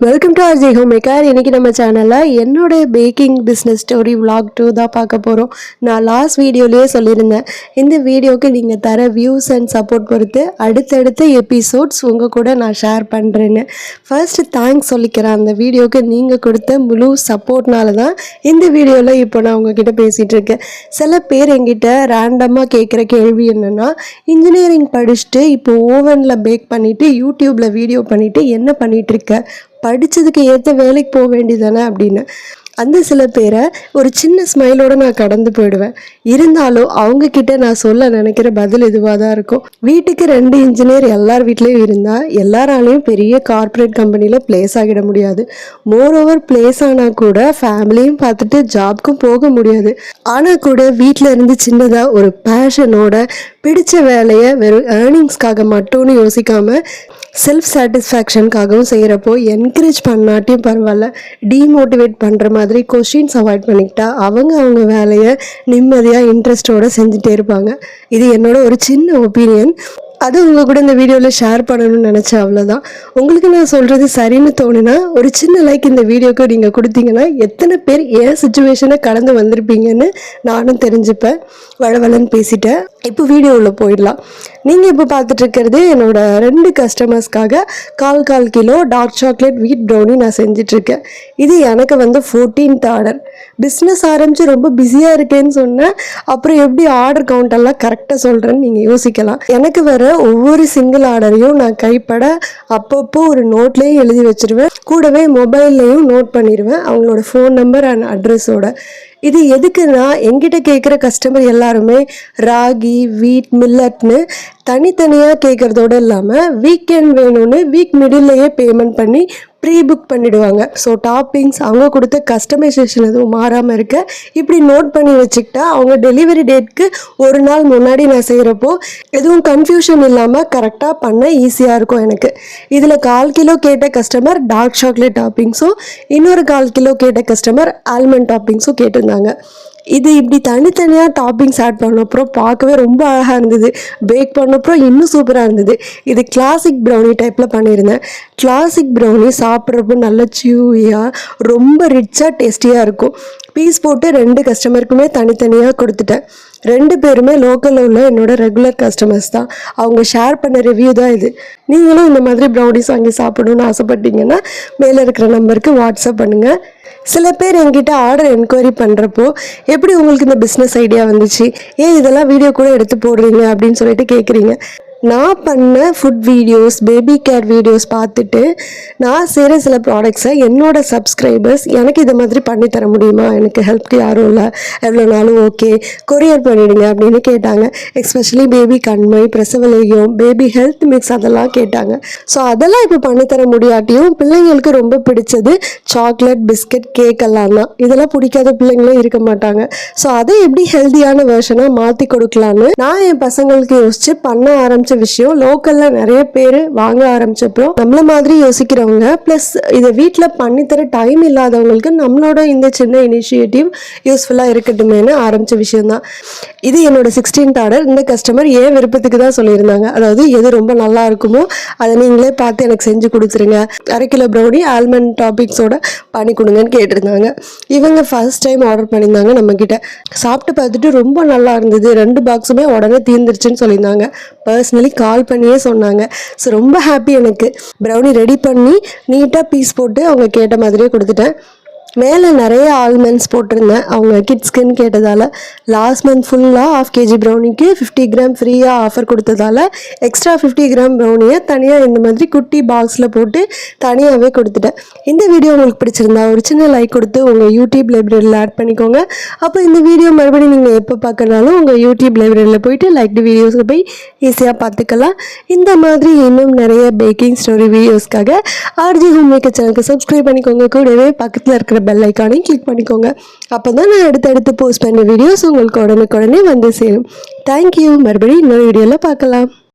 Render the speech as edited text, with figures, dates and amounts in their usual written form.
Welcome to RJ Homemaker. இன்றைக்கி நம்ம சேனலில் என்னோடய பேக்கிங் பிஸ்னஸ் ஸ்டோரி vlog 2 தான் பார்க்க போகிறோம். நான் லாஸ்ட் வீடியோலேயே சொல்லியிருந்தேன், இந்த வீடியோவுக்கு நீங்கள் தர வியூஸ் அண்ட் சப்போர்ட் பொறுத்து அடுத்தடுத்த எபிசோட்ஸ் உங்கள் கூட நான் ஷேர் பண்ணுறேன்னு. ஃபர்ஸ்ட் தேங்க்ஸ் சொல்லிக்கிறேன். அந்த வீடியோவுக்கு நீங்கள் கொடுத்த முழு சப்போர்ட்னால தான் இந்த வீடியோவில் இப்போ நான் உங்ககிட்ட பேசிகிட்ருக்கேன். சில பேர் என்கிட்ட ரேண்டமாக கேட்குற கேள்வி என்னென்னா, இன்ஜினியரிங் படிச்சுட்டு இப்போ ஓவனில் பேக் பண்ணிவிட்டு யூடியூப்பில் வீடியோ பண்ணிவிட்டு என்ன பண்ணிகிட்ருக்க, படித்ததுக்கு ஏற்ற வேலைக்கு போக வேண்டியதானே அப்படின்னு. அந்த சில பேரை ஒரு சின்ன ஸ்மைலோடு நான் கடந்து போயிடுவேன். இருந்தாலும் அவங்கக்கிட்ட நான் சொல்ல நினைக்கிற பதில் இதுவாக தான் இருக்கும். வீட்டுக்கு 2 இன்ஜினியர் எல்லார் வீட்லேயும் இருந்தால் எல்லாராலையும் பெரிய கார்ப்பரேட் கம்பெனியில் ப்ளேஸ் ஆகிட முடியாது. மோரோவர் ப்ளேஸ் ஆனால் கூட ஃபேமிலியும் பார்த்துட்டு ஜாப்க்கும் போக முடியாது. ஆனால் கூட வீட்டில் இருந்து சின்னதாக ஒரு பேஷனோட பிடிச்ச வேலையை வெறும் ஏர்னிங்ஸ்க்காக மட்டும்னு யோசிக்காமல் செல்ஃப் சாட்டிஸ்ஃபேக்ஷனுக்காகவும் செய்கிறப்போ என்கரேஜ் பண்ணாட்டியும் பரவாயில்ல, டீமோட்டிவேட் பண்ணுற மாதிரி கொஷின்ஸ் அவாய்ட் பண்ணிக்கிட்டா அவங்க வேலையை நிம்மதியாக இன்ட்ரெஸ்டோடு செஞ்சுட்டே இருப்பாங்க. இது என்னோட ஒரு சின்ன ஒப்பீனியன். அது உங்கள் கூட இந்த வீடியோவில் ஷேர் பண்ணணும்னு நினச்சேன், அவ்வளோதான். உங்களுக்கு நான் சொல்கிறது சரின்னு தோணுனா ஒரு சின்ன லைக் இந்த வீடியோக்கு நீங்கள் கொடுத்தீங்கன்னா எத்தனை பேர் ஏன் சுச்சுவேஷனை கடந்து வந்திருப்பீங்கன்னு நானும் தெரிஞ்சுப்பேன். வளவலன்னு பேசிட்டேன். இப்போ வீடியோவில் போயிடலாம். நீங்கள் இப்போ பார்த்துட்ருக்கிறது என்னோட 2 கஸ்டமர்ஸ்க்காக 1/4 கிலோ டார்க் சாக்லேட் வீட் ப்ரௌனி நான் செஞ்சிட்ருக்கேன். இது எனக்கு 14th ஆர்டர். பிஸ்னஸ் ஆரம்பித்து ரொம்ப பிஸியாக இருக்கேன்னு சொன்னேன், அப்புறம் எப்படி ஆர்டர் கவுண்டெல்லாம் கரெக்டாக சொல்கிறேன்னு நீங்கள் யோசிக்கலாம். எனக்கு வர ஒவ்வொரு சிங்கிள் ஆர்டரையும் நான் கைப்பட அப்பப்போ ஒரு நோட்லேயும் எழுதி வச்சுருவேன், கூடவே மொபைல்லையும் நோட் பண்ணிடுவேன் அவங்களோட ஃபோன் நம்பர் அண்ட் அட்ரஸோட. இது எதுக்குன்னா, என்கிட்ட கேட்குற கஸ்டமர் எல்லாருமே ராகி, வீட், மில்லட்னு தனித்தனியாக கேட்குறதோடு இல்லாமல் வீக்கெண்ட் வேணும்னு வீக் மிடில்லையே பேமெண்ட் பண்ணி ப்ரீ புக் பண்ணிவிடுவாங்க. ஸோ டாப்பிங்ஸ் அவங்க கொடுத்த கஸ்டமைசேஷன் எதுவும் மாறாமல் இருக்க இப்படி நோட் பண்ணி வச்சுக்கிட்டா அவங்க டெலிவரி டேட்க்கு ஒரு நாள் முன்னாடி நான் செய்கிறப்போ எதுவும் கன்ஃபியூஷன் இல்லாமல் கரெக்டாக பண்ண ஈஸியாக இருக்கும் எனக்கு. இதில் 1/4 கிலோ கேட்ட கஸ்டமர் டார்க் சாக்லேட் டாப்பிங்ஸும், இன்னொரு 1/4 கிலோ கேட்ட கஸ்டமர் ஆல்மண்ட் டாப்பிங்ஸும் கேட்டிருந்தாங்க. இது இப்படி தனித்தனியாக டாப்பிங்ஸ் ஆட் பண்ணப்பறம் பார்க்கவே ரொம்ப அழகாக இருந்தது. பேக் பண்ணப்பறம் இன்னும் சூப்பராக இருந்தது. இது கிளாசிக் ப்ரௌனி டைப்பில் பண்ணியிருந்தேன். கிளாசிக் ப்ரௌனி சாப்பிட்றப்போ நல்ல சியூவியாக ரொம்ப ரிச்சாக டேஸ்டியாக இருக்கும். பீஸ் போட்டு 2 கஸ்டமருக்குமே தனித்தனியாக கொடுத்துட்டேன். 2 பேருமே லோக்கலில் உள்ள என்னோட ரெகுலர் கஸ்டமர்ஸ் தான். அவங்க ஷேர் பண்ண ரிவ்யூ தான் இது. நீங்களும் இந்த மாதிரி ப்ரௌனிஸ் வாங்கி சாப்பிடணுன்னு ஆசைப்பட்டீங்கன்னா மேலே இருக்கிற நம்பருக்கு வாட்ஸ்அப் பண்ணுங்கள். சில பேர் என்கிட்ட ஆர்டர் என்கொயரி பண்ணுறப்போ எப்படி உங்களுக்கு இந்த பிஸ்னஸ் ஐடியா வந்துச்சு, ஏன் இதெல்லாம் வீடியோ கூட எடுத்து போடுறீங்க அப்படின்னு சொல்லிட்டு கேட்குறீங்க. நான் பண்ண food videos, baby care videos பார்த்துட்டு நான் செய்கிற சில ப்ராடக்ட்ஸை என்னோடய சப்ஸ்கிரைபர்ஸ் எனக்கு இதை மாதிரி பண்ணித்தர முடியுமா, எனக்கு ஹெல்ப்க்கு யாரும் இல்லை, எவ்வளோ நாளும் ஓகே கொரியர் பண்ணிவிடுங்க அப்படின்னு கேட்டாங்க. எஸ்பெஷலி பேபி கண்மை, பிரசவலேகியம், பேபி ஹெல்த் மிக்ஸ் அதெல்லாம் கேட்டாங்க. ஸோ அதெல்லாம் இப்போ பண்ணித்தர முடியாட்டியும் பிள்ளைங்களுக்கு ரொம்ப பிடிச்சது சாக்லேட், பிஸ்கட், கேக் எல்லாம் தான். இதெல்லாம் பிடிக்காத பிள்ளைங்களும் இருக்க மாட்டாங்க. ஸோ அதை எப்படி ஹெல்த்தியான வெர்ஷனாக மாற்றி கொடுக்கலான்னு நான் என் பசங்களுக்கு யோசித்து பண்ண ஆரம்பிச்ச விஷயம். லோக்கல்ல நிறைய பேர் வாங்க ஆரம்பிச்சப்போ நம்மள மாதிரி யோசிக்கிறவங்க பிளஸ் இதை வீட்டில் பண்ணித்தர டைம் இல்லாதவங்களுக்கு நம்மளோட இந்த சின்ன இனிஷியேட்டிவ் யூஸ்ஃபுல்லாக இருக்கட்டுமேனு ஆரம்பிச்ச விஷயம் தான் இது. என்னோட 16th ஆர்டர். இந்த கஸ்டமர் ஏன் விருப்பத்துக்கு தான் சொல்லியிருந்தாங்க, அதாவது எது ரொம்ப நல்லா இருக்குமோ அதை நீங்களே பார்த்து எனக்கு செஞ்சு கொடுத்துருங்க, 1/2 கிலோ ப்ரௌனி ஆல்மண்ட் டாப்பிங்ஸோட பண்ணி கொடுங்கன்னு கேட்டிருந்தாங்க. இவங்க ஃபர்ஸ்ட் டைம் ஆர்டர் பண்ணியிருந்தாங்க நம்மக்கிட்ட. சாப்பிட்டு பார்த்துட்டு ரொம்ப நல்லா இருந்தது, 2 பாக்ஸுமே உடனே தீர்ந்துருச்சுன்னு சொல்லியிருந்தாங்க. பர்சனலி கால் பண்ணியே சொன்னாங்க. ஸோ ரொம்ப ஹாப்பி. எனக்கு ப்ரௌனி ரெடி பண்ணி நீட்டாக பீஸ் போட்டு அவங்க கேட்ட மாதிரியே கொடுத்துட்டேன். மேலே நிறைய ஆல்மண்ட்ஸ் போட்டிருந்தேன். அவங்க கிட்ஸ்க்குன்னு கேட்டதால் லாஸ்ட் மந்த் ஃபுல்லாக 1/2 kg ப்ரௌனிக்கு 50 கிராம் ஃப்ரீயாக ஆஃபர் கொடுத்ததால் எக்ஸ்ட்ரா 50 கிராம் ப்ரௌனியை தனியாக இந்த மாதிரி குட்டி பாக்ஸில் போட்டு தனியாகவே கொடுத்துட்டேன். இந்த வீடியோ உங்களுக்கு பிடிச்சிருந்தா ஒரு சின்ன லைக் கொடுத்து உங்கள் யூடியூப் லைப்ரரியில் ஆட் பண்ணிக்கோங்க. அப்போ இந்த வீடியோ மறுபடியும் நீங்கள் எப்போ பார்க்கறனாலும் உங்கள் யூடியூப் லைப்ரரியில் போயிட்டு லைக்டு வீடியோஸில் போய் ஈஸியாக பார்த்துக்கலாம். இந்த மாதிரி இன்னும் நிறைய பேக்கிங் ஸ்டோரி வீடியோஸ்க்காக RJ Homemaker சேனலுக்கு சப்ஸ்கிரைப் பண்ணிக்கோங்க. கூடவே பக்கத்தில் இருக்கிற பெல் ஐக்கானையும் கிளிக் பண்ணிக்கோங்க. அப்போ தான் நான் அடுத்தடுத்து போஸ்ட் பண்ண வீடியோஸ் உங்களுக்கு உடனுக்குடனே வந்து சேரும். தேங்க்யூ. மறுபடியும் இன்னொரு வீடியோவில் பார்க்கலாம்.